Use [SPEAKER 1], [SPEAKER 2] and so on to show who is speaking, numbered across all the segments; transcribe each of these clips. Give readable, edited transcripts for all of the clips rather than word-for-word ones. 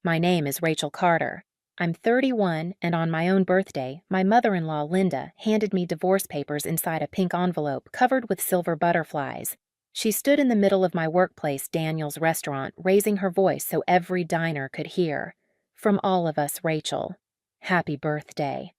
[SPEAKER 1] My name is Rachel Carter. I'm 31, and on my own birthday, my mother-in-law, Linda, handed me divorce papers inside a pink envelope covered with silver butterflies. She stood in the middle of my workplace, Daniel's restaurant, raising her voice so every diner could hear. From all of us, Rachel. Happy birthday.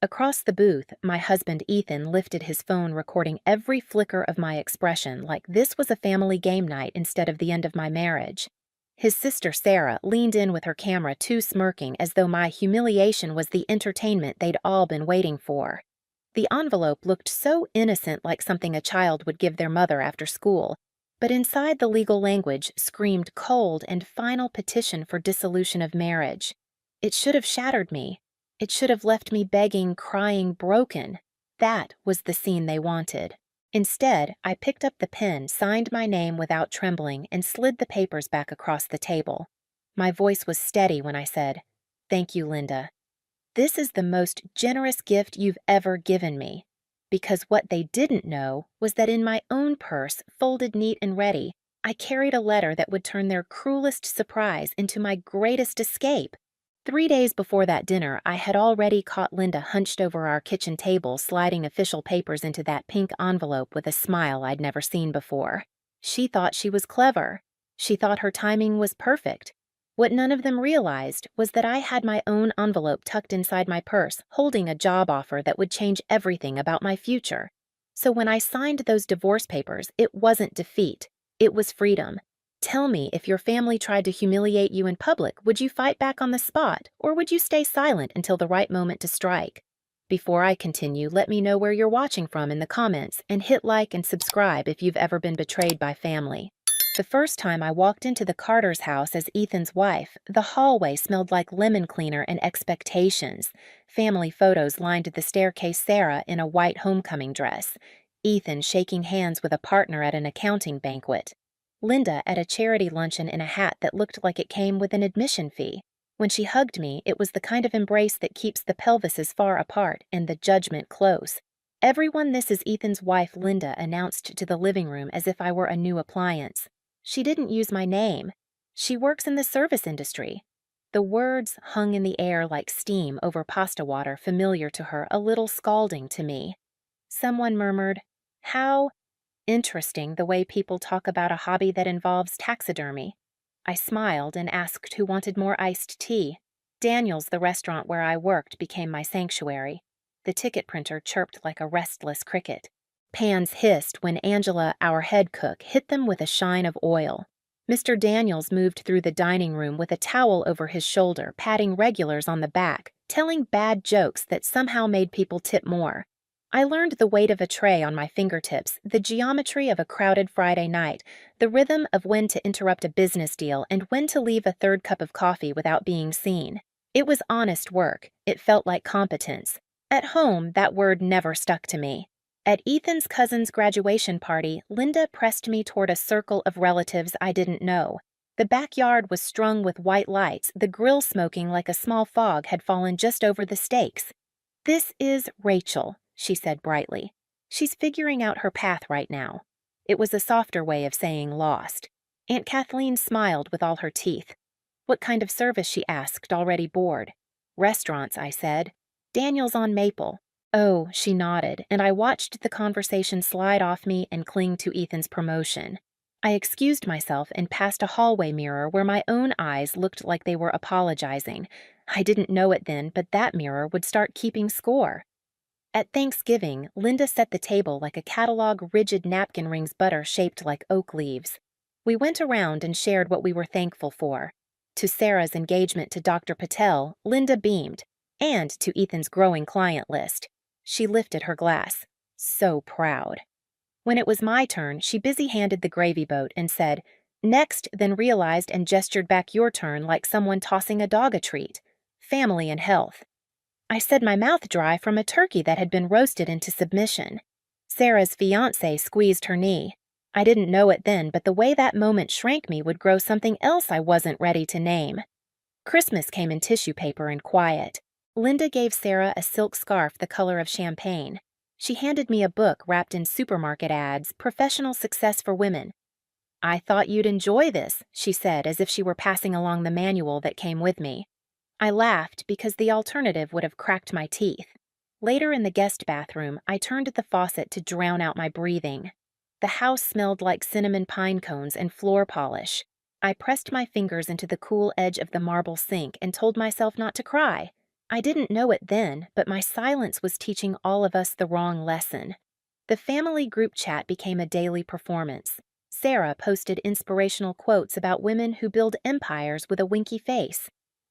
[SPEAKER 1] Across the booth, my husband Ethan lifted his phone, recording every flicker of my expression like this was a family game night instead of the end of my marriage. His sister Sarah leaned in with her camera, too smirking, as though my humiliation was the entertainment they'd all been waiting for. The envelope looked so innocent, like something a child would give their mother after school, but inside the legal language screamed cold and final petition for dissolution of marriage. It should have shattered me. It should have left me begging, crying, broken. That was the scene they wanted. Instead, I picked up the pen, signed my name without trembling, and slid the papers back across the table. My voice was steady when I said, "Thank you, Linda. This is the most generous gift you've ever given me." Because what they didn't know was that in my own purse, folded neat and ready, I carried a letter that would turn their cruelest surprise into my greatest escape. 3 days before that dinner, I had already caught Linda hunched over our kitchen table, sliding official papers into that pink envelope with a smile I'd never seen before. She thought she was clever. She thought her timing was perfect. What none of them realized was that I had my own envelope tucked inside my purse, holding a job offer that would change everything about my future. So when I signed those divorce papers, it wasn't defeat. It was freedom. Tell me, if your family tried to humiliate you in public, would you fight back on the spot, or would you stay silent until the right moment to strike? Before I continue, let me know where you're watching from in the comments, and hit like and subscribe if you've ever been betrayed by family. The first time I walked into the Carter's house as Ethan's wife, the hallway smelled like lemon cleaner and expectations. Family photos lined the staircase, Sarah in a white homecoming dress, Ethan shaking hands with a partner at an accounting banquet, Linda at a charity luncheon in a hat that looked like it came with an admission fee. When she hugged me, it was the kind of embrace that keeps the pelvises far apart and the judgment close. "Everyone, this is Ethan's wife," Linda announced to the living room as if I were a new appliance. She didn't use my name. "She works in the service industry." The words hung in the air like steam over pasta water, familiar to her, a little scalding to me. Someone murmured, "How interesting the way people talk about a hobby that involves taxidermy." I smiled and asked who wanted more iced tea. Daniel's, the restaurant where I worked, became my sanctuary. The ticket printer chirped like a restless cricket. Pans hissed when Angela, our head cook, hit them with a shine of oil. Mr. Daniels moved through the dining room with a towel over his shoulder, patting regulars on the back, telling bad jokes that somehow made people tip more. I learned the weight of a tray on my fingertips, the geometry of a crowded Friday night, the rhythm of when to interrupt a business deal and when to leave a third cup of coffee without being seen. It was honest work. It felt like competence. At home, that word never stuck to me. At Ethan's cousin's graduation party, Linda pressed me toward a circle of relatives I didn't know. The backyard was strung with white lights, the grill smoking like a small fog had fallen just over the steaks. "This is Rachel," she said brightly. "She's figuring out her path right now." It was a softer way of saying lost. Aunt Kathleen smiled with all her teeth. "What kind of service?" she asked, already bored. "Restaurants," I said. "Daniel's on Maple." "Oh," she nodded, and I watched the conversation slide off me and cling to Ethan's promotion. I excused myself and passed a hallway mirror where my own eyes looked like they were apologizing. I didn't know it then, but that mirror would start keeping score. At Thanksgiving, Linda set the table like a catalog rigid napkin rings butter shaped like oak leaves. We went around and shared what we were thankful for. To Sarah's engagement to Dr. Patel, Linda beamed, and to Ethan's growing client list. She lifted her glass. So proud. When it was my turn, she busy-handed the gravy boat and said, "Next," then realized and gestured back, "Your turn," like someone tossing a dog a treat. "Family and health." I said, my mouth dry from a turkey that had been roasted into submission. Sarah's fiancé squeezed her knee. I didn't know it then, but the way that moment shrank me would grow something else I wasn't ready to name. Christmas came in tissue paper and quiet. Linda gave Sarah a silk scarf the color of champagne. She handed me a book wrapped in supermarket ads, Professional Success for Women. "I thought you'd enjoy this," she said as if she were passing along the manual that came with me. I laughed because the alternative would have cracked my teeth. Later in the guest bathroom, I turned the faucet to drown out my breathing. The house smelled like cinnamon pine cones and floor polish. I pressed my fingers into the cool edge of the marble sink and told myself not to cry. I didn't know it then, but my silence was teaching all of us the wrong lesson. The family group chat became a daily performance. Sarah posted inspirational quotes about women who build empires with a winky face.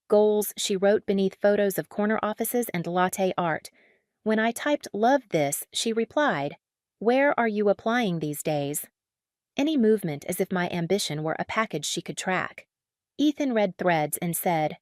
[SPEAKER 1] Goals she wrote beneath photos of corner offices and latte art. When I typed "love this," she replied, "Where are you applying these days?" Any movement as if my ambition were a package she could track. Ethan read threads and said,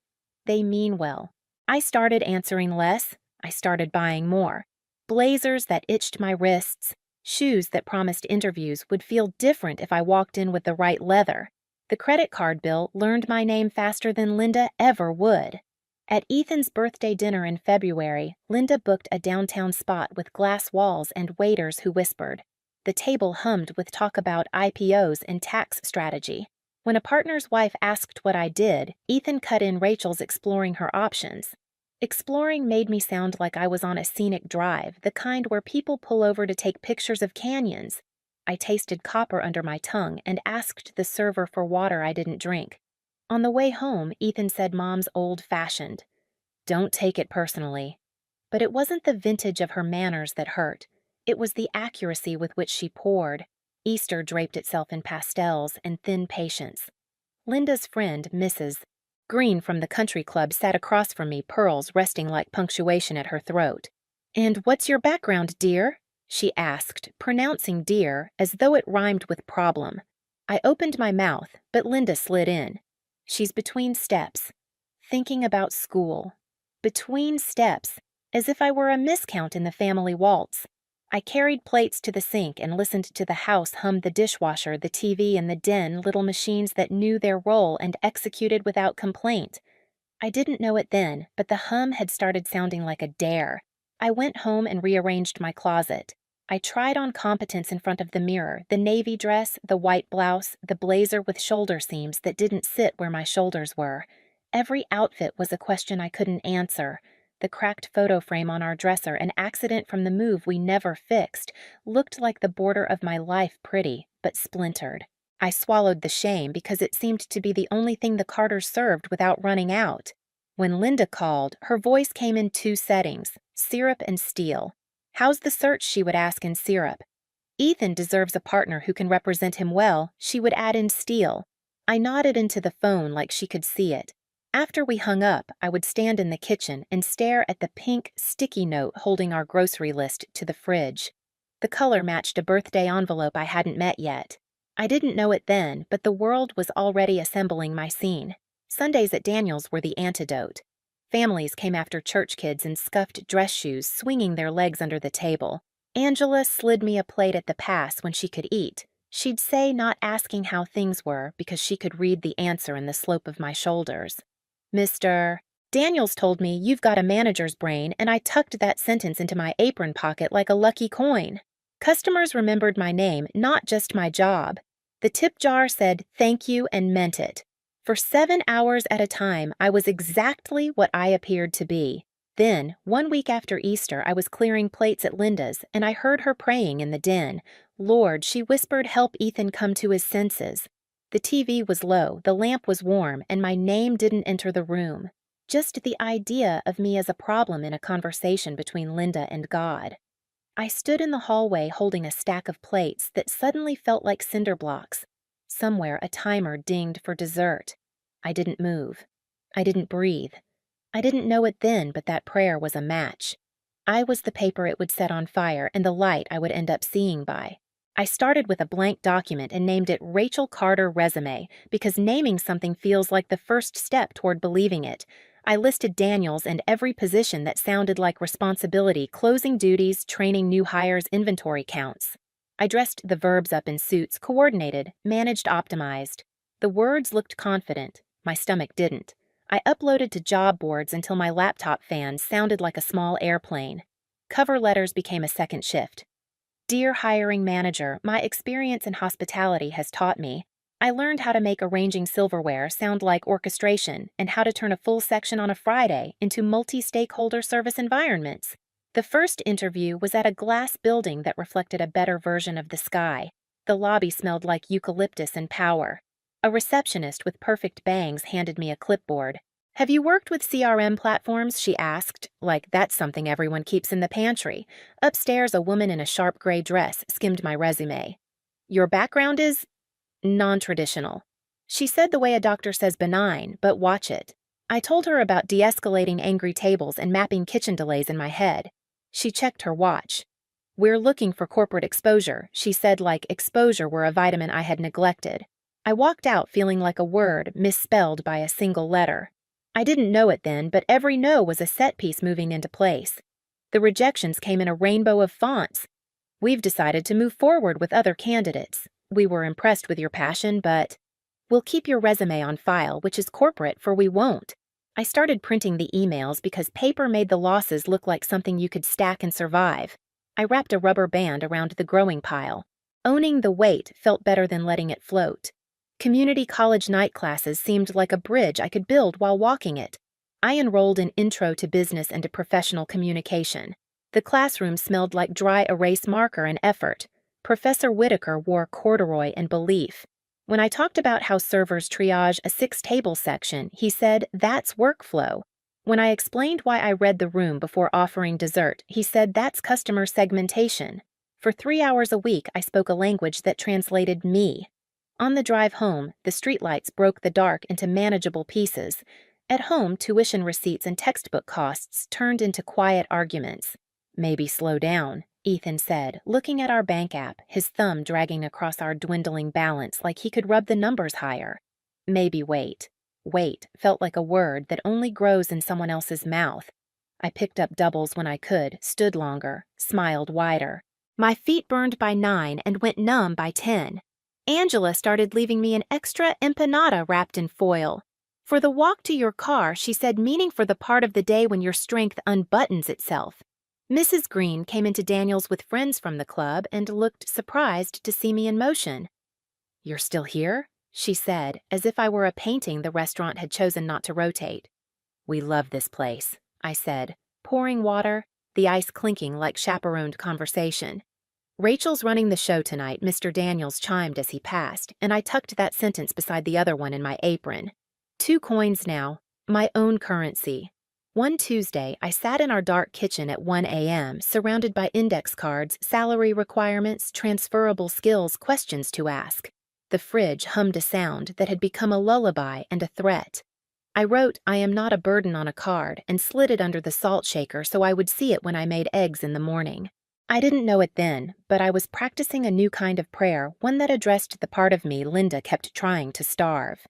[SPEAKER 1] "They mean well." I started answering less. I started buying more. Blazers that itched my wrists. Shoes that promised interviews would feel different if I walked in with the right leather. The credit card bill learned my name faster than Linda ever would. At Ethan's birthday dinner in February, Linda booked a downtown spot with glass walls and waiters who whispered. The table hummed with talk about IPOs and tax strategy. When a partner's wife asked what I did, Ethan cut in Rachel's exploring her options. Exploring made me sound like I was on a scenic drive, the kind where people pull over to take pictures of canyons. I tasted copper under my tongue and asked the server for water I didn't drink. On the way home, Ethan said Mom's old-fashioned. "Don't take it personally." But it wasn't the vintage of her manners that hurt. It was the accuracy with which she poured. Easter draped itself in pastels and thin patience. Linda's friend, Mrs. Green from the country club, sat across from me, pearls resting like punctuation at her throat. "And what's your background, dear?" she asked, pronouncing dear as though it rhymed with problem. I opened my mouth, but Linda slid in. "She's between steps. Thinking about school. Between steps, as if I were a miscount in the family waltz." I carried plates to the sink and listened to the house hum the dishwasher, the TV, and the den, little machines that knew their role and executed without complaint. I didn't know it then, but the hum had started sounding like a dare. I went home and rearranged my closet. I tried on competence in front of the mirror, the navy dress, the white blouse, the blazer with shoulder seams that didn't sit where my shoulders were. Every outfit was a question I couldn't answer. The cracked photo frame on our dresser, an accident from the move we never fixed, looked like the border of my life pretty, but splintered. I swallowed the shame because it seemed to be the only thing the Carters served without running out. When Linda called, her voice came in two settings, syrup and steel. "How's the search?" she would ask in syrup. "Ethan deserves a partner who can represent him well," she would add in steel. I nodded into the phone like she could see it. After we hung up, I would stand in the kitchen and stare at the pink, sticky note holding our grocery list to the fridge. The color matched a birthday envelope I hadn't met yet. I didn't know it then, but the world was already assembling my scene. Sundays at Daniel's were the antidote. Families came after church kids in scuffed dress shoes, swinging their legs under the table. Angela slid me a plate at the pass when she could eat. She'd say not asking how things were because she could read the answer in the slope of my shoulders. "Mr. Daniels told me you've got a manager's brain," and I tucked that sentence into my apron pocket like a lucky coin. Customers remembered my name, not just my job. The tip jar said thank you and meant it. For 7 hours at a time, I was exactly what I appeared to be. Then, 1 week after Easter, I was clearing plates at Linda's, and I heard her praying in the den. "Lord," she whispered, "help Ethan come to his senses." The TV was low, the lamp was warm, and my name didn't enter the room. Just the idea of me as a problem in a conversation between Linda and God. I stood in the hallway holding a stack of plates that suddenly felt like cinder blocks. Somewhere a timer dinged for dessert. I didn't move. I didn't breathe. I didn't know it then, but that prayer was a match. I was the paper it would set on fire and the light I would end up seeing by. I started with a blank document and named it Rachel Carter Resume because naming something feels like the first step toward believing it. I listed Daniels and every position that sounded like responsibility, closing duties, training new hires, inventory counts. I dressed the verbs up in suits, coordinated, managed, optimized. The words looked confident. My stomach didn't. I uploaded to job boards until my laptop fan sounded like a small airplane. Cover letters became a second shift. "Dear hiring manager, my experience in hospitality has taught me." I learned how to make arranging silverware sound like orchestration and how to turn a full section on a Friday into multi-stakeholder service environments. The first interview was at a glass building that reflected a better version of the sky. The lobby smelled like eucalyptus and power. A receptionist with perfect bangs handed me a clipboard. "Have you worked with CRM platforms?" she asked, like that's something everyone keeps in the pantry. Upstairs, a woman in a sharp gray dress skimmed my resume. "Your background is non-traditional." She said the way a doctor says benign, but watch it. I told her about de-escalating angry tables and mapping kitchen delays in my head. She checked her watch. "We're looking for corporate exposure," she said, like exposure were a vitamin I had neglected. I walked out feeling like a word misspelled by a single letter. I didn't know it then, but every no was a set piece moving into place. The rejections came in a rainbow of fonts. "We've decided to move forward with other candidates. We were impressed with your passion, but we'll keep your resume on file, which is corporate, for we won't." I started printing the emails because paper made the losses look like something you could stack and survive. I wrapped a rubber band around the growing pile. Owning the weight felt better than letting it float. Community college night classes seemed like a bridge I could build while walking it. I enrolled in Intro to Business and to Professional Communication. The classroom smelled like dry erase marker and effort. Professor Whitaker wore corduroy and belief. When I talked about how servers triage a 6-table section, he said, "That's workflow." When I explained why I read the room before offering dessert, he said, "That's customer segmentation." For 3 hours a week, I spoke a language that translated me. On the drive home, the streetlights broke the dark into manageable pieces. At home, tuition receipts and textbook costs turned into quiet arguments. "Maybe slow down," Ethan said, looking at our bank app, his thumb dragging across our dwindling balance like he could rub the numbers higher. Maybe wait. Wait felt like a word that only grows in someone else's mouth. I picked up doubles when I could, stood longer, smiled wider. My feet burned by 9 and went numb by 10. Angela started leaving me an extra empanada wrapped in foil. For the walk to your car, she said, meaning for the part of the day when your strength unbuttons itself. Mrs. Green came into Daniel's with friends from the club and looked surprised to see me in motion. "You're still here?" she said, as if I were a painting the restaurant had chosen not to rotate. "We love this place," I said, pouring water, the ice clinking like chaperoned conversation. "Rachel's running the show tonight," Mr. Daniels chimed as he passed, and I tucked that sentence beside the other one in my apron. 2 coins now, my own currency. One Tuesday, I sat in our dark kitchen at 1 a.m., surrounded by index cards, salary requirements, transferable skills, questions to ask. The fridge hummed a sound that had become a lullaby and a threat. I wrote, "I am not a burden" on a card and slid it under the salt shaker so I would see it when I made eggs in the morning. I didn't know it then, but I was practicing a new kind of prayer, one that addressed the part of me Linda kept trying to starve.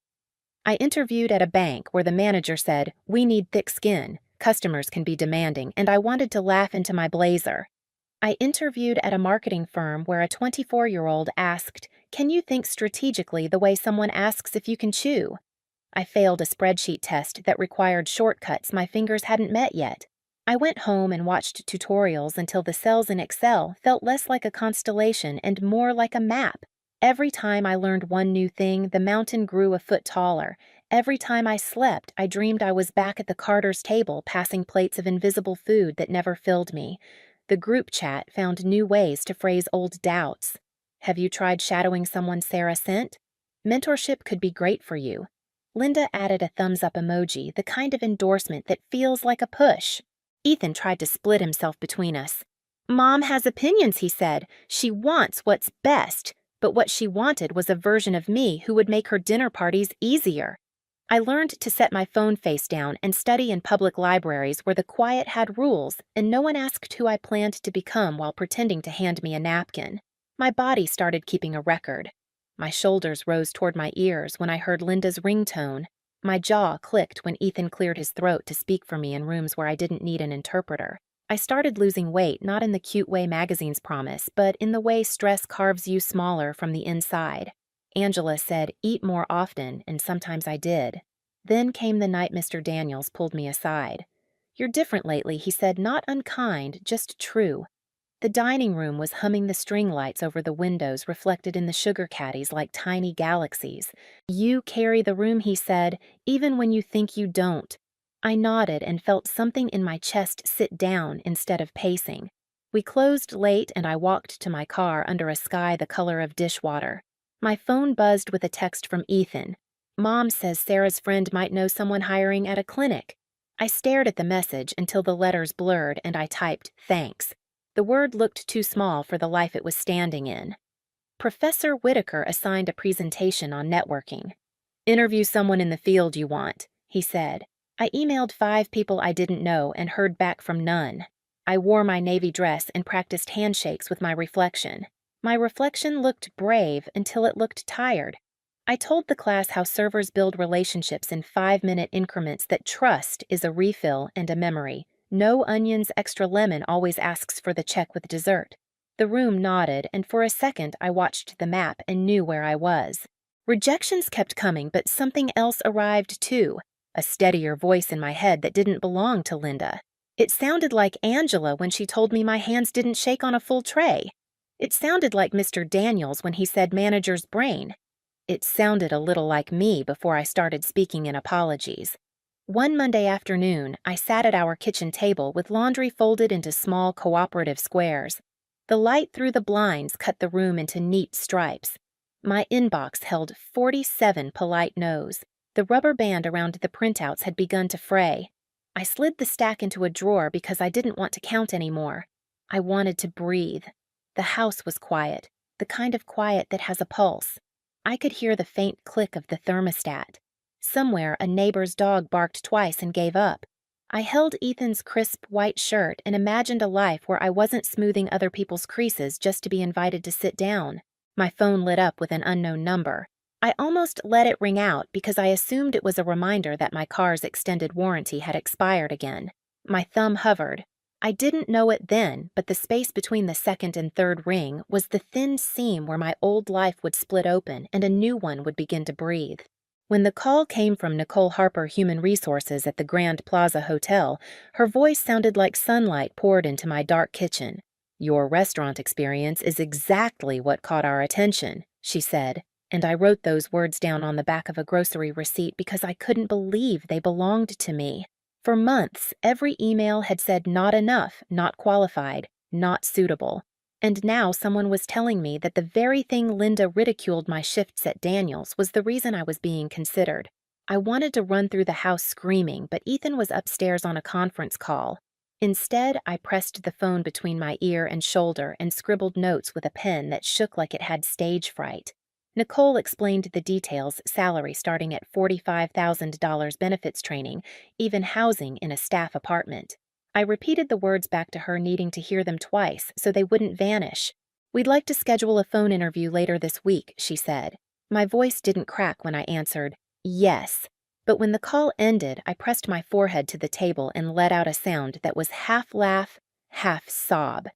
[SPEAKER 1] I interviewed at a bank where the manager said, "We need thick skin. Customers can be demanding," and I wanted to laugh into my blazer. I interviewed at a marketing firm where a 24-year-old asked, "Can you think strategically the way someone asks if you can chew?" I failed a spreadsheet test that required shortcuts my fingers hadn't met yet. I went home and watched tutorials until the cells in Excel felt less like a constellation and more like a map. Every time I learned one new thing, the mountain grew a foot taller. Every time I slept, I dreamed I was back at the Carter's table passing plates of invisible food that never filled me. The group chat found new ways to phrase old doubts. "Have you tried shadowing someone Sarah sent? Mentorship could be great for you." Linda added a thumbs-up emoji, the kind of endorsement that feels like a push. Ethan tried to split himself between us. "Mom has opinions," he said. "She wants what's best." But what she wanted was a version of me who would make her dinner parties easier. I learned to set my phone face down and study in public libraries where the quiet had rules and no one asked who I planned to become while pretending to hand me a napkin. My body started keeping a record. My shoulders rose toward my ears when I heard Linda's ringtone. My jaw clicked when Ethan cleared his throat to speak for me in rooms where I didn't need an interpreter. I started losing weight not in the cute way magazines promise, but in the way stress carves you smaller from the inside. Angela said, "Eat more often," and sometimes I did. Then came the night Mr. Daniels pulled me aside. "You're different lately," he said, not unkind, just true. The dining room was humming the string lights over the windows reflected in the sugar caddies like tiny galaxies. "You carry the room," he said, "even when you think you don't." I nodded and felt something in my chest sit down instead of pacing. We closed late and I walked to my car under a sky the color of dishwater. My phone buzzed with a text from Ethan. "Mom says Sarah's friend might know someone hiring at a clinic." I stared at the message until the letters blurred and I typed, "Thanks." The word looked too small for the life it was standing in. Professor Whitaker assigned a presentation on networking. "Interview someone in the field you want," he said. I emailed 5 people I didn't know and heard back from none. I wore my navy dress and practiced handshakes with my reflection. My reflection looked brave until it looked tired. I told the class how servers build relationships in 5-minute increments, that trust is a refill and a memory. No onions, extra lemon always asks for the check with dessert. The room nodded, and for a second I watched the map and knew where I was. Rejections kept coming, but something else arrived too. A steadier voice in my head that didn't belong to Linda. It sounded like Angela when she told me my hands didn't shake on a full tray. It sounded like Mr. Daniels when he said manager's brain. It sounded a little like me before I started speaking in apologies. One Monday afternoon, I sat at our kitchen table with laundry folded into small cooperative squares. The light through the blinds cut the room into neat stripes. My inbox held 47 polite no's. The rubber band around the printouts had begun to fray. I slid the stack into a drawer because I didn't want to count anymore. I wanted to breathe. The house was quiet, the kind of quiet that has a pulse. I could hear the faint click of the thermostat. Somewhere, a neighbor's dog barked twice and gave up. I held Ethan's crisp white shirt and imagined a life where I wasn't smoothing other people's creases just to be invited to sit down. My phone lit up with an unknown number. I almost let it ring out because I assumed it was a reminder that my car's extended warranty had expired again. My thumb hovered. I didn't know it then, but the space between the second and third ring was the thin seam where my old life would split open and a new one would begin to breathe. When the call came from Nicole Harper, Human Resources at the Grand Plaza Hotel, her voice sounded like sunlight poured into my dark kitchen. "Your restaurant experience is exactly what caught our attention," she said, and I wrote those words down on the back of a grocery receipt because I couldn't believe they belonged to me. For months, every email had said not enough, not qualified, not suitable. And now someone was telling me that the very thing Linda ridiculed my shifts at Daniels was the reason I was being considered. I wanted to run through the house screaming, but Ethan was upstairs on a conference call. Instead, I pressed the phone between my ear and shoulder and scribbled notes with a pen that shook like it had stage fright. Nicole explained the details: salary starting at $45,000, benefits training, even housing in a staff apartment. I repeated the words back to her, needing to hear them twice so they wouldn't vanish. "We'd like to schedule a phone interview later this week," she said. My voice didn't crack when I answered, "Yes." But when the call ended, I pressed my forehead to the table and let out a sound that was half laugh, half sob.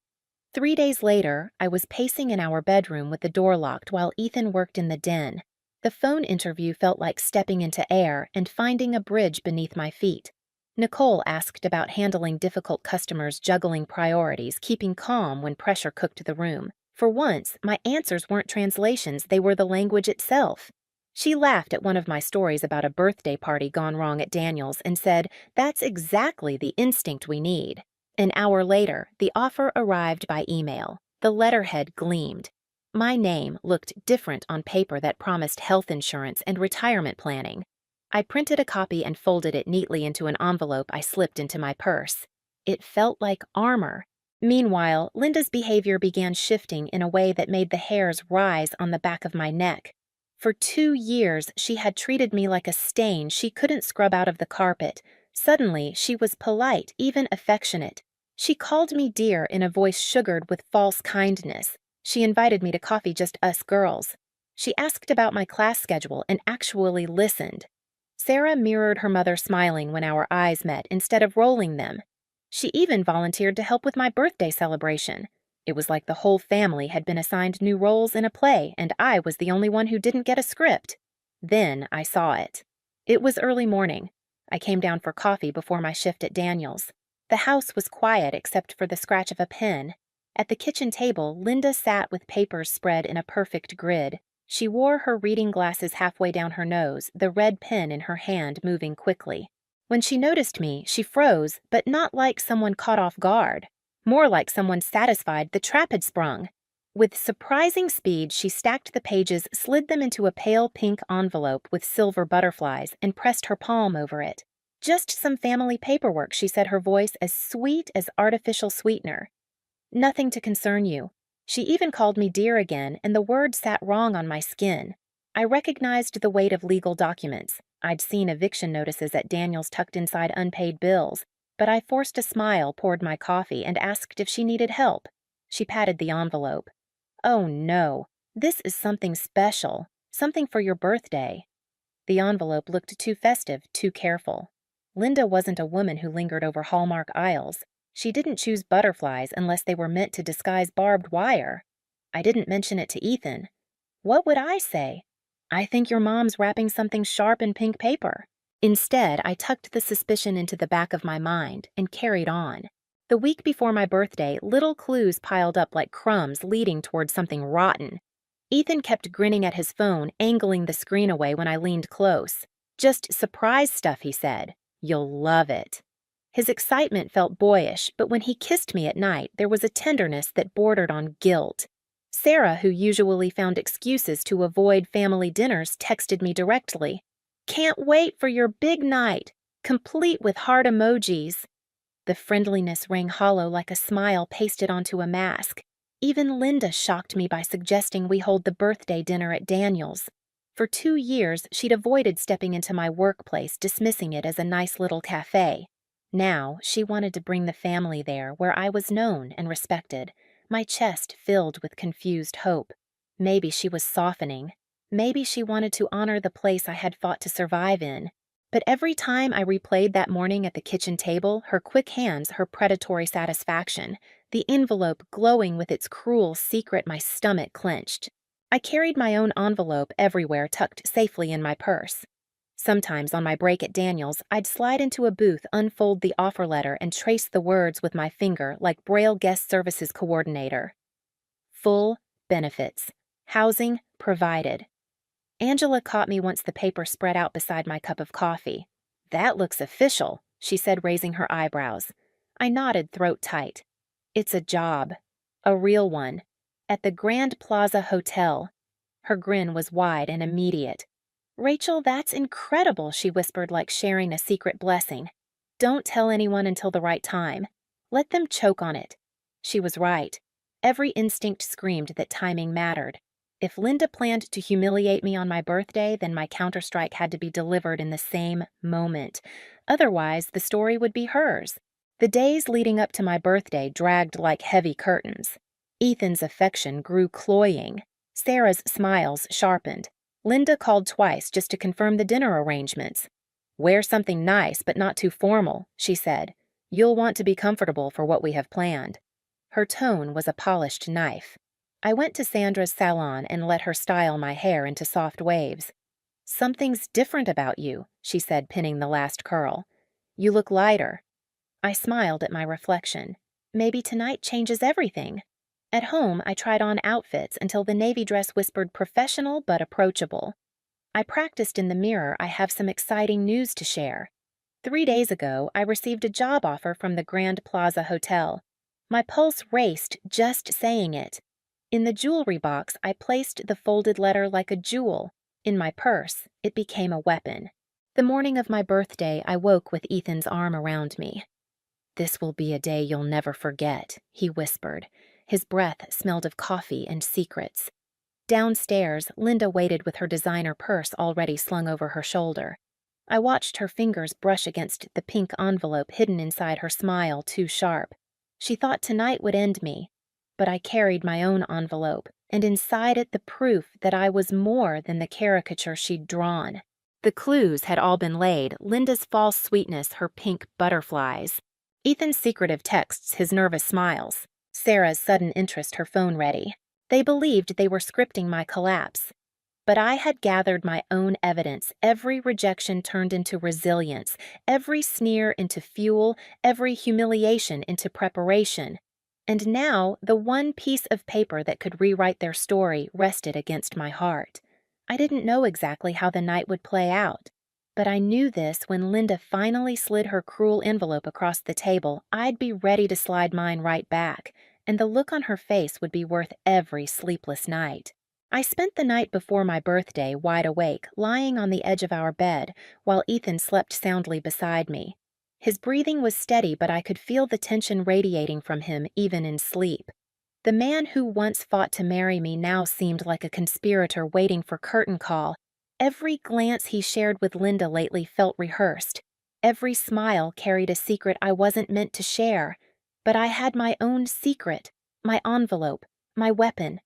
[SPEAKER 1] 3 days later, I was pacing in our bedroom with the door locked while Ethan worked in the den. The phone interview felt like stepping into air and finding a bridge beneath my feet. Nicole asked about handling difficult customers, juggling priorities, keeping calm when pressure cooked the room. For once, my answers weren't translations, they were the language itself. She laughed at one of my stories about a birthday party gone wrong at Daniels and said, "That's exactly the instinct we need." An hour later, the offer arrived by email. The letterhead gleamed. My name looked different on paper that promised health insurance and retirement planning. I printed a copy and folded it neatly into an envelope I slipped into my purse. It felt like armor. Meanwhile, Linda's behavior began shifting in a way that made the hairs rise on the back of my neck. For 2 years, she had treated me like a stain she couldn't scrub out of the carpet. Suddenly, she was polite, even affectionate. She called me dear in a voice sugared with false kindness. She invited me to coffee, just us girls. She asked about my class schedule and actually listened. Sarah mirrored her mother smiling when our eyes met instead of rolling them. She even volunteered to help with my birthday celebration. It was like the whole family had been assigned new roles in a play, and I was the only one who didn't get a script. Then I saw it. It was early morning. I came down for coffee before my shift at Daniels. The house was quiet except for the scratch of a pen. At the kitchen table, Linda sat with papers spread in a perfect grid. She wore her reading glasses halfway down her nose, the red pen in her hand moving quickly. When she noticed me, she froze, but not like someone caught off guard. More like someone satisfied the trap had sprung. With surprising speed, she stacked the pages, slid them into a pale pink envelope with silver butterflies, and pressed her palm over it. "Just some family paperwork," she said, her voice as sweet as artificial sweetener. "Nothing to concern you." She even called me dear again, and the word sat wrong on my skin. I recognized the weight of legal documents. I'd seen eviction notices at Daniel's tucked inside unpaid bills, but I forced a smile, poured my coffee, and asked if she needed help. She patted the envelope. "Oh no, this is something special, something for your birthday." The envelope looked too festive, too careful. Linda wasn't a woman who lingered over Hallmark aisles. She didn't choose butterflies unless they were meant to disguise barbed wire. I didn't mention it to Ethan. What would I say? "I think your mom's wrapping something sharp in pink paper." Instead, I tucked the suspicion into the back of my mind and carried on. The week before my birthday, little clues piled up like crumbs leading toward something rotten. Ethan kept grinning at his phone, angling the screen away when I leaned close. "Just surprise stuff," he said. "You'll love it." His excitement felt boyish, but when he kissed me at night, there was a tenderness that bordered on guilt. Sarah, who usually found excuses to avoid family dinners, texted me directly. "Can't wait for your big night, complete with heart emojis." The friendliness rang hollow like a smile pasted onto a mask. Even Linda shocked me by suggesting we hold the birthday dinner at Daniel's. For 2 years, she'd avoided stepping into my workplace, dismissing it as a nice little cafe. Now, she wanted to bring the family there, where I was known and respected, my chest filled with confused hope. Maybe she was softening. Maybe she wanted to honor the place I had fought to survive in. But every time I replayed that morning at the kitchen table, her quick hands, her predatory satisfaction, the envelope glowing with its cruel secret, my stomach clenched. I carried my own envelope everywhere, tucked safely in my purse. Sometimes on my break at Daniel's, I'd slide into a booth, unfold the offer letter, and trace the words with my finger like Braille Guest Services Coordinator. Full benefits. Housing provided. Angela caught me once the paper spread out beside my cup of coffee. "That looks official," she said, raising her eyebrows. I nodded, throat tight. "It's a job. A real one. At the Grand Plaza Hotel." Her grin was wide and immediate. "Rachel, that's incredible," she whispered like sharing a secret blessing. "Don't tell anyone until the right time. Let them choke on it." She was right. Every instinct screamed that timing mattered. If Linda planned to humiliate me on my birthday, then my counterstrike had to be delivered in the same moment. Otherwise, the story would be hers. The days leading up to my birthday dragged like heavy curtains. Ethan's affection grew cloying. Sarah's smiles sharpened. Linda called twice just to confirm the dinner arrangements. "Wear something nice but not too formal," she said. "You'll want to be comfortable for what we have planned." Her tone was a polished knife. I went to Sandra's salon and let her style my hair into soft waves. "Something's different about you," she said, pinning the last curl. "You look lighter." I smiled at my reflection. Maybe tonight changes everything. At home, I tried on outfits until the navy dress whispered professional but approachable. I practiced in the mirror. I have some exciting news to share. 3 days ago, I received a job offer from the Grand Plaza Hotel. My pulse raced just saying it. In the jewelry box, I placed the folded letter like a jewel. In my purse, it became a weapon. The morning of my birthday, I woke with Ethan's arm around me. "This will be a day you'll never forget," he whispered. His breath smelled of coffee and secrets. Downstairs, Linda waited with her designer purse already slung over her shoulder. I watched her fingers brush against the pink envelope hidden inside her smile too sharp. She thought tonight would end me. But I carried my own envelope, and inside it the proof that I was more than the caricature she'd drawn. The clues had all been laid: Linda's false sweetness, her pink butterflies. Ethan's secretive texts, his nervous smiles. Sarah's sudden interest, her phone ready. They believed they were scripting my collapse. But I had gathered my own evidence. Every rejection turned into resilience, every sneer into fuel, every humiliation into preparation. And now, the one piece of paper that could rewrite their story rested against my heart. I didn't know exactly how the night would play out, but I knew this when Linda finally slid her cruel envelope across the table, I'd be ready to slide mine right back, and the look on her face would be worth every sleepless night. I spent the night before my birthday wide awake, lying on the edge of our bed, while Ethan slept soundly beside me. His breathing was steady, but I could feel the tension radiating from him even in sleep. The man who once fought to marry me now seemed like a conspirator waiting for curtain call. Every glance he shared with Linda lately felt rehearsed. Every smile carried a secret I wasn't meant to share. But I had my own secret, my envelope, my weapon.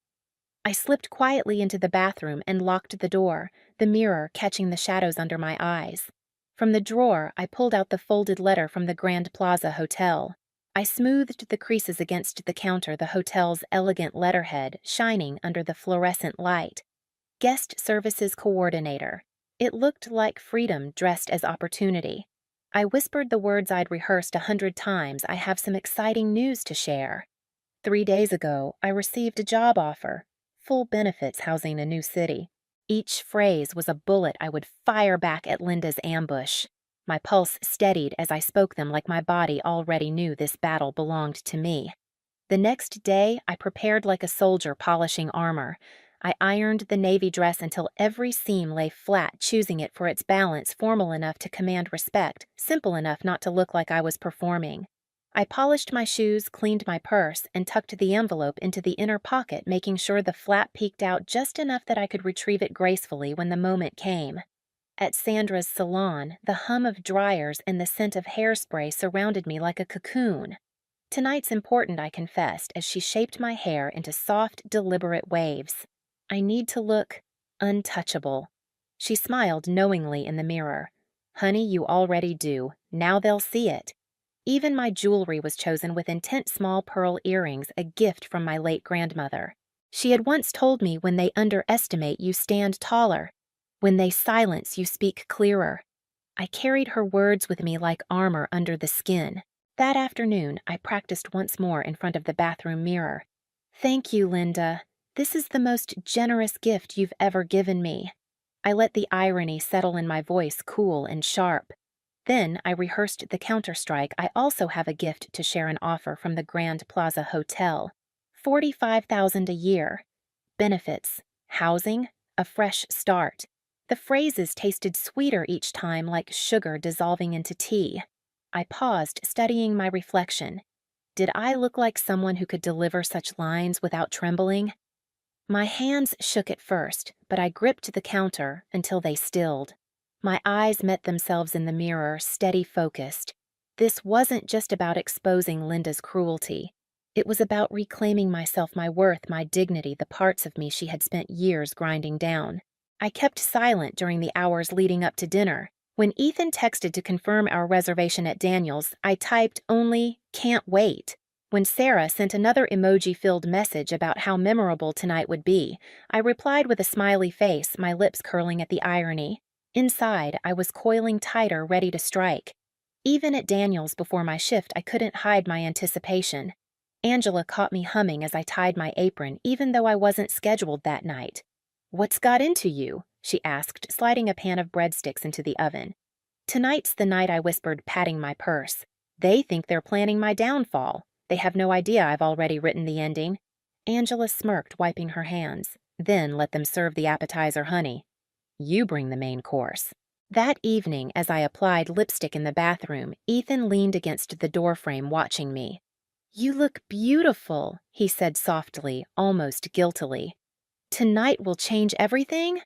[SPEAKER 1] I slipped quietly into the bathroom and locked the door, the mirror catching the shadows under my eyes. From the drawer, I pulled out the folded letter from the Grand Plaza Hotel. I smoothed the creases against the counter, the hotel's elegant letterhead shining under the fluorescent light. Guest Services Coordinator. It looked like freedom dressed as opportunity. I whispered the words I'd rehearsed 100 times. I have some exciting news to share. 3 days ago, I received a job offer. Full benefits housing a new city. Each phrase was a bullet I would fire back at Linda's ambush. My pulse steadied as I spoke them like my body already knew this battle belonged to me. The next day, I prepared like a soldier polishing armor. I ironed the navy dress until every seam lay flat, choosing it for its balance, formal enough to command respect, simple enough not to look like I was performing. I polished my shoes, cleaned my purse, and tucked the envelope into the inner pocket, making sure the flap peeked out just enough that I could retrieve it gracefully when the moment came. At Sandra's salon, the hum of dryers and the scent of hairspray surrounded me like a cocoon. Tonight's important, I confessed, as she shaped my hair into soft, deliberate waves. I need to look untouchable. She smiled knowingly in the mirror. Honey, you already do. Now they'll see it. Even my jewelry was chosen with intent small pearl earrings, a gift from my late grandmother. She had once told me, when they underestimate, you stand taller. When they silence, you speak clearer. I carried her words with me like armor under the skin. That afternoon, I practiced once more in front of the bathroom mirror. Thank you, Linda. This is the most generous gift you've ever given me. I let the irony settle in my voice, cool and sharp. Then I rehearsed the counterstrike. I also have a gift to share, an offer from the Grand Plaza Hotel. $45,000 a year. Benefits, housing, a fresh start. The phrases tasted sweeter each time, like sugar dissolving into tea. I paused, studying my reflection. Did I look like someone who could deliver such lines without trembling? My hands shook at first, but I gripped the counter until they stilled. My eyes met themselves in the mirror, steady focused. This wasn't just about exposing Linda's cruelty. It was about reclaiming myself, my worth, my dignity, the parts of me she had spent years grinding down. I kept silent during the hours leading up to dinner. When Ethan texted to confirm our reservation at Daniel's, I typed only, "Can't wait." When Sarah sent another emoji-filled message about how memorable tonight would be, I replied with a smiley face, my lips curling at the irony. Inside, I was coiling tighter, ready to strike. Even at Daniel's before my shift, I couldn't hide my anticipation. Angela caught me humming as I tied my apron, even though I wasn't scheduled that night. "What's got into you?" she asked, sliding a pan of breadsticks into the oven. "Tonight's the night," I whispered, patting my purse. "They think they're planning my downfall. They have no idea I've already written the ending." Angela smirked, wiping her hands. "Then let them serve the appetizer, honey. You bring the main course." That evening, as I applied lipstick in the bathroom, Ethan leaned against the doorframe watching me. "You look beautiful," he said softly, almost guiltily. "Tonight will change everything?"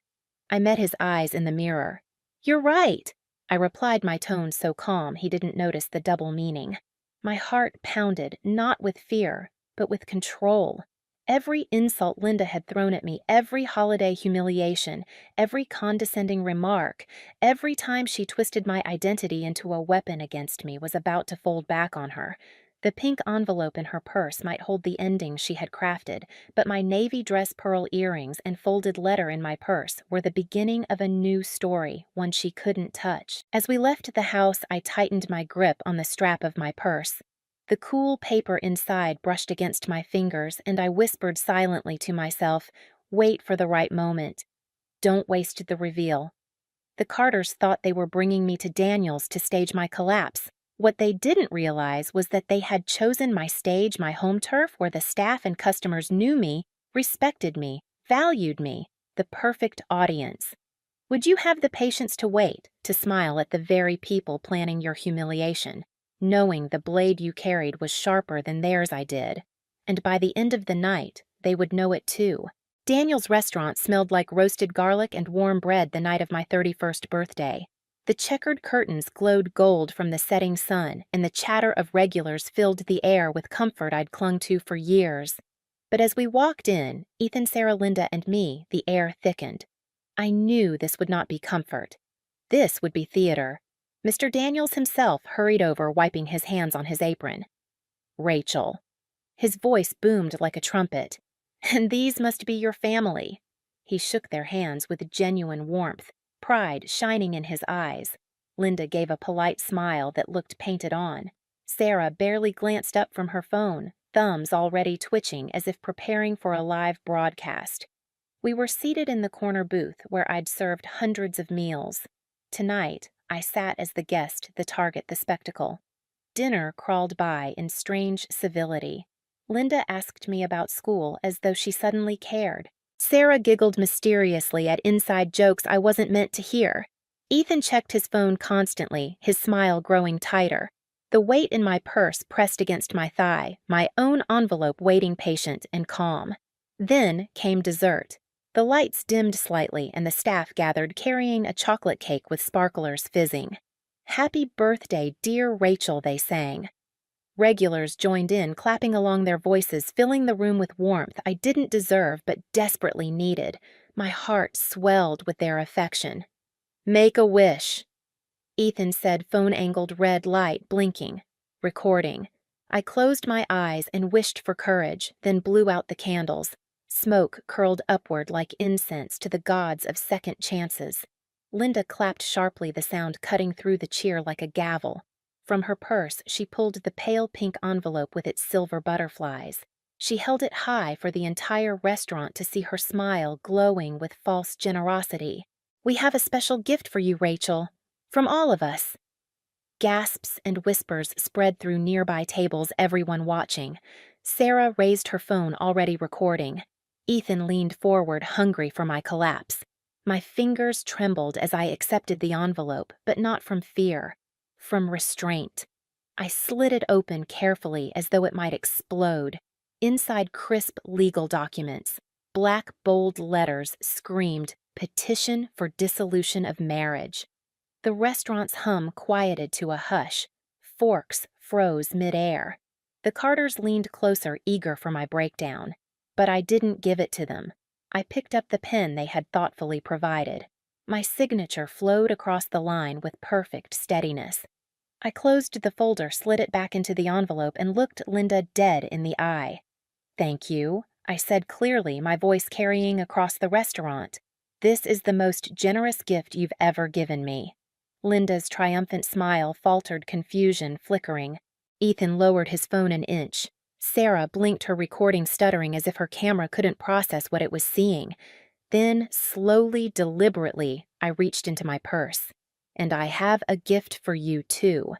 [SPEAKER 1] I met his eyes in the mirror. "You're right," I replied, my tone so calm he didn't notice the double meaning. My heart pounded, not with fear, but with control. Every insult Linda had thrown at me, every holiday humiliation, every condescending remark, every time she twisted my identity into a weapon against me, was about to fold back on her. The pink envelope in her purse might hold the ending she had crafted, but my navy dress pearl earrings and folded letter in my purse were the beginning of a new story, one she couldn't touch. As we left the house, I tightened my grip on the strap of my purse. The cool paper inside brushed against my fingers, and I whispered silently to myself, "Wait for the right moment. Don't waste the reveal." The Carters thought they were bringing me to Daniel's to stage my collapse. What they didn't realize was that they had chosen my stage, my home turf, where the staff and customers knew me, respected me, valued me, the perfect audience. Would you have the patience to wait, to smile at the very people planning your humiliation, knowing the blade you carried was sharper than theirs I did? And by the end of the night, they would know it too. Daniel's restaurant smelled like roasted garlic and warm bread the night of my 31st birthday. The checkered curtains glowed gold from the setting sun, and the chatter of regulars filled the air with comfort I'd clung to for years. But as we walked in, Ethan, Sarah, Linda, and me, the air thickened. I knew this would not be comfort. This would be theater. Mr. Daniels himself hurried over, wiping his hands on his apron. "Rachel." His voice boomed like a trumpet. "And these must be your family." He shook their hands with genuine warmth, pride shining in his eyes. Linda gave a polite smile that looked painted on. Sarah barely glanced up from her phone, thumbs already twitching as if preparing for a live broadcast. We were seated in the corner booth where I'd served hundreds of meals. Tonight, I sat as the guest, the target, the spectacle. Dinner crawled by in strange civility. Linda asked me about school as though she suddenly cared. Sarah giggled mysteriously at inside jokes I wasn't meant to hear. Ethan checked his phone constantly, his smile growing tighter. The weight in my purse pressed against my thigh, my own envelope waiting patient and calm. Then came dessert. The lights dimmed slightly and the staff gathered carrying a chocolate cake with sparklers fizzing. "Happy birthday, dear Rachel," they sang. Regulars joined in, clapping along their voices, filling the room with warmth I didn't deserve but desperately needed. My heart swelled with their affection. "Make a wish." Ethan said, phone-angled red light blinking. Recording. I closed my eyes and wished for courage, then blew out the candles. Smoke curled upward like incense to the gods of second chances. Linda clapped sharply, the sound cutting through the cheer like a gavel. From her purse, she pulled the pale pink envelope with its silver butterflies. She held it high for the entire restaurant to see her smile glowing with false generosity. "We have a special gift for you, Rachel. From all of us." Gasps and whispers spread through nearby tables, everyone watching. Sarah raised her phone, already recording. Ethan leaned forward, hungry for my collapse. My fingers trembled as I accepted the envelope, but not from fear. From restraint. I slid it open carefully as though it might explode. Inside crisp legal documents, black bold letters screamed, "Petition for dissolution of marriage." The restaurant's hum quieted to a hush. Forks froze midair. The Carters leaned closer, eager for my breakdown. But I didn't give it to them. I picked up the pen they had thoughtfully provided. My signature flowed across the line with perfect steadiness. I closed the folder, slid it back into the envelope, and looked Linda dead in the eye. "Thank you," I said clearly, my voice carrying across the restaurant. "This is the most generous gift you've ever given me." Linda's triumphant smile faltered, confusion flickering. Ethan lowered his phone an inch. Sarah blinked, her recording stuttering as if her camera couldn't process what it was seeing. Then, slowly, deliberately, I reached into my purse. "And I have a gift for you, too."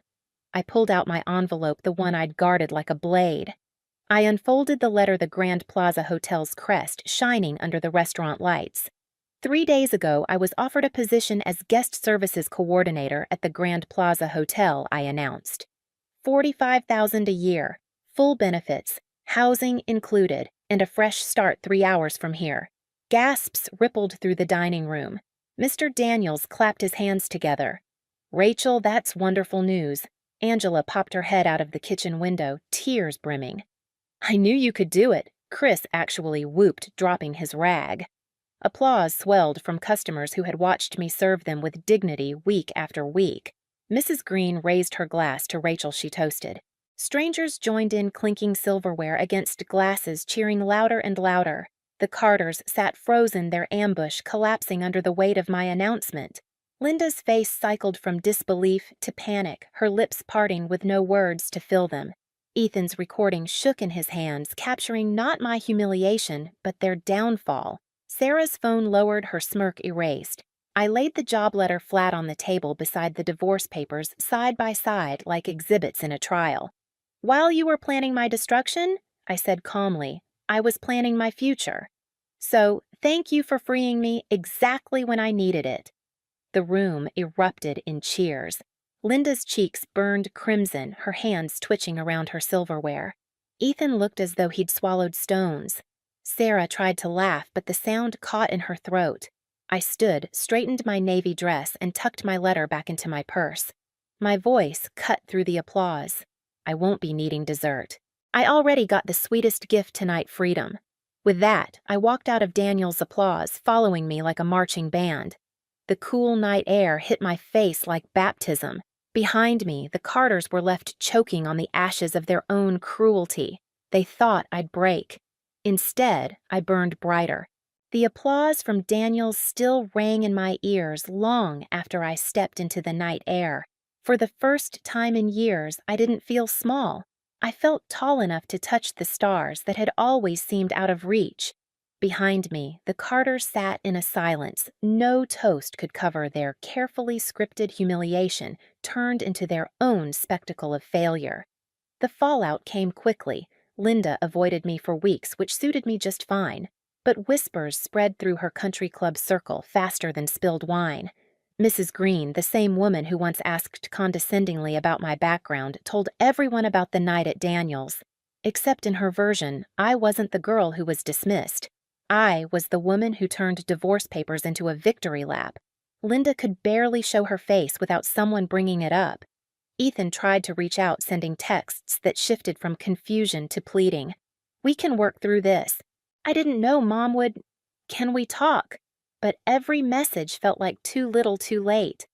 [SPEAKER 1] I pulled out my envelope, the one I'd guarded like a blade. I unfolded the letter, the Grand Plaza Hotel's crest shining under the restaurant lights. 3 days ago, I was offered a position as guest services coordinator at the Grand Plaza Hotel, I announced. $45,000 a year, full benefits, housing included, and a fresh start 3 hours from here. Gasps rippled through the dining room. Mr. Daniels clapped his hands together. "Rachel, that's wonderful news." Angela popped her head out of the kitchen window, tears brimming. "I knew you could do it," Chris actually whooped, dropping his rag. Applause swelled from customers who had watched me serve them with dignity week after week. Mrs. Green raised her glass to Rachel she toasted. Strangers joined in, clinking silverware against glasses, cheering louder and louder. The Carters sat frozen, their ambush collapsing under the weight of my announcement. Linda's face cycled from disbelief to panic, her lips parting with no words to fill them. Ethan's recording shook in his hands, capturing not my humiliation, but their downfall. Sarah's phone lowered, her smirk erased. I laid the job letter flat on the table beside the divorce papers, side by side like exhibits in a trial. "While you were planning my destruction," I said calmly, "I was planning my future. So, thank you for freeing me exactly when I needed it." The room erupted in cheers. Linda's cheeks burned crimson, her hands twitching around her silverware. Ethan looked as though he'd swallowed stones. Sarah tried to laugh, but the sound caught in her throat. I stood, straightened my navy dress, and tucked my letter back into my purse. My voice cut through the applause. I won't be needing dessert. I already got the sweetest gift tonight, freedom. With that, I walked out of Daniel's applause, following me like a marching band. The cool night air hit my face like baptism. Behind me, the Carters were left choking on the ashes of their own cruelty. They thought I'd break. Instead, I burned brighter. The applause from Daniel still rang in my ears long after I stepped into the night air. For the first time in years, I didn't feel small. I felt tall enough to touch the stars that had always seemed out of reach. Behind me, the Carters sat in a silence no toast could cover. Their carefully scripted humiliation turned into their own spectacle of failure. The fallout came quickly. Linda avoided me for weeks, which suited me just fine. But whispers spread through her country club circle faster than spilled wine. Mrs. Green, the same woman who once asked condescendingly about my background, told everyone about the night at Daniel's. Except in her version, I wasn't the girl who was dismissed. I was the woman who turned divorce papers into a victory lap. Linda could barely show her face without someone bringing it up. Ethan tried to reach out, sending texts that shifted from confusion to pleading. "We can work through this. I didn't know Mom would. Can we talk?" But every message felt like too little too late.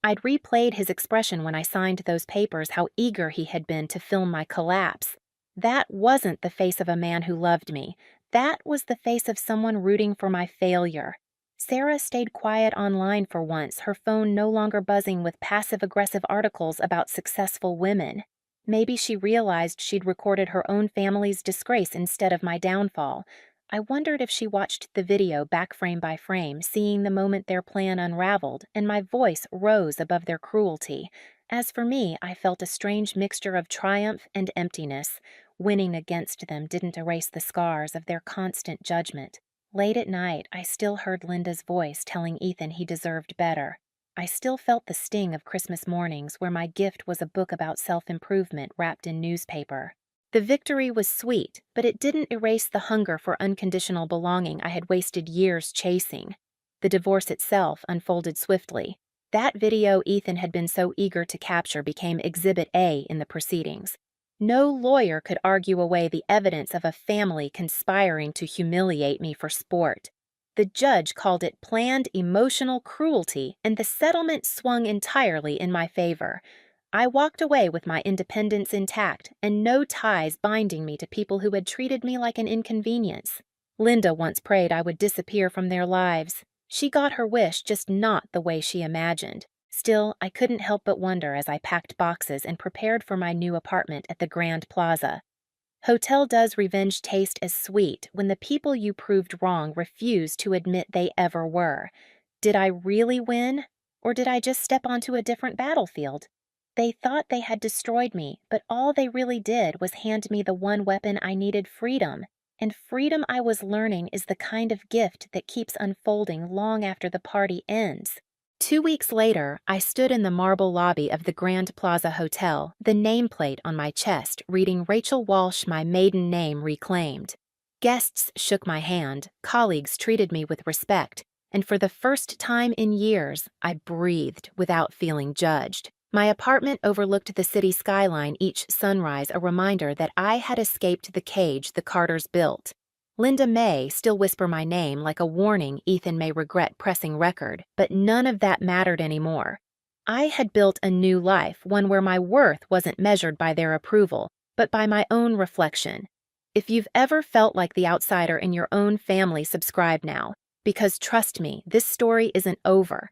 [SPEAKER 1] I'd replayed his expression when I signed those papers, how eager he had been to film my collapse. That wasn't the face of a man who loved me. That was the face of someone rooting for my failure. Sarah stayed quiet online for once, her phone no longer buzzing with passive-aggressive articles about successful women. Maybe she realized she'd recorded her own family's disgrace instead of my downfall. I wondered if she watched the video back frame by frame, seeing the moment their plan unraveled, and my voice rose above their cruelty. As for me, I felt a strange mixture of triumph and emptiness. Winning against them didn't erase the scars of their constant judgment. Late at night, I still heard Linda's voice telling Ethan he deserved better. I still felt the sting of Christmas mornings where my gift was a book about self-improvement wrapped in newspaper. The victory was sweet, but it didn't erase the hunger for unconditional belonging I had wasted years chasing. The divorce itself unfolded swiftly. That video Ethan had been so eager to capture became Exhibit A in the proceedings. No lawyer could argue away the evidence of a family conspiring to humiliate me for sport. The judge called it planned emotional cruelty, and the settlement swung entirely in my favor. I walked away with my independence intact and no ties binding me to people who had treated me like an inconvenience. Linda once prayed I would disappear from their lives. She got her wish, just not the way she imagined. Still, I couldn't help but wonder as I packed boxes and prepared for my new apartment at the Grand Plaza. Hotel does revenge taste as sweet when the people you proved wrong refuse to admit they ever were. Did I really win? Or did I just step onto a different battlefield? They thought they had destroyed me, but all they really did was hand me the one weapon I needed: freedom. And freedom, I was learning, is the kind of gift that keeps unfolding long after the party ends. 2 weeks later, I stood in the marble lobby of the Grand Plaza Hotel, the nameplate on my chest reading Rachel Walsh, my maiden name reclaimed. Guests shook my hand, colleagues treated me with respect, and for the first time in years, I breathed without feeling judged. My apartment overlooked the city skyline each sunrise, a reminder that I had escaped the cage the Carters built. Linda may still whisper my name like a warning Ethan may regret pressing record, but none of that mattered anymore. I had built a new life, one where my worth wasn't measured by their approval, but by my own reflection. If you've ever felt like the outsider in your own family, subscribe now, because trust me, this story isn't over.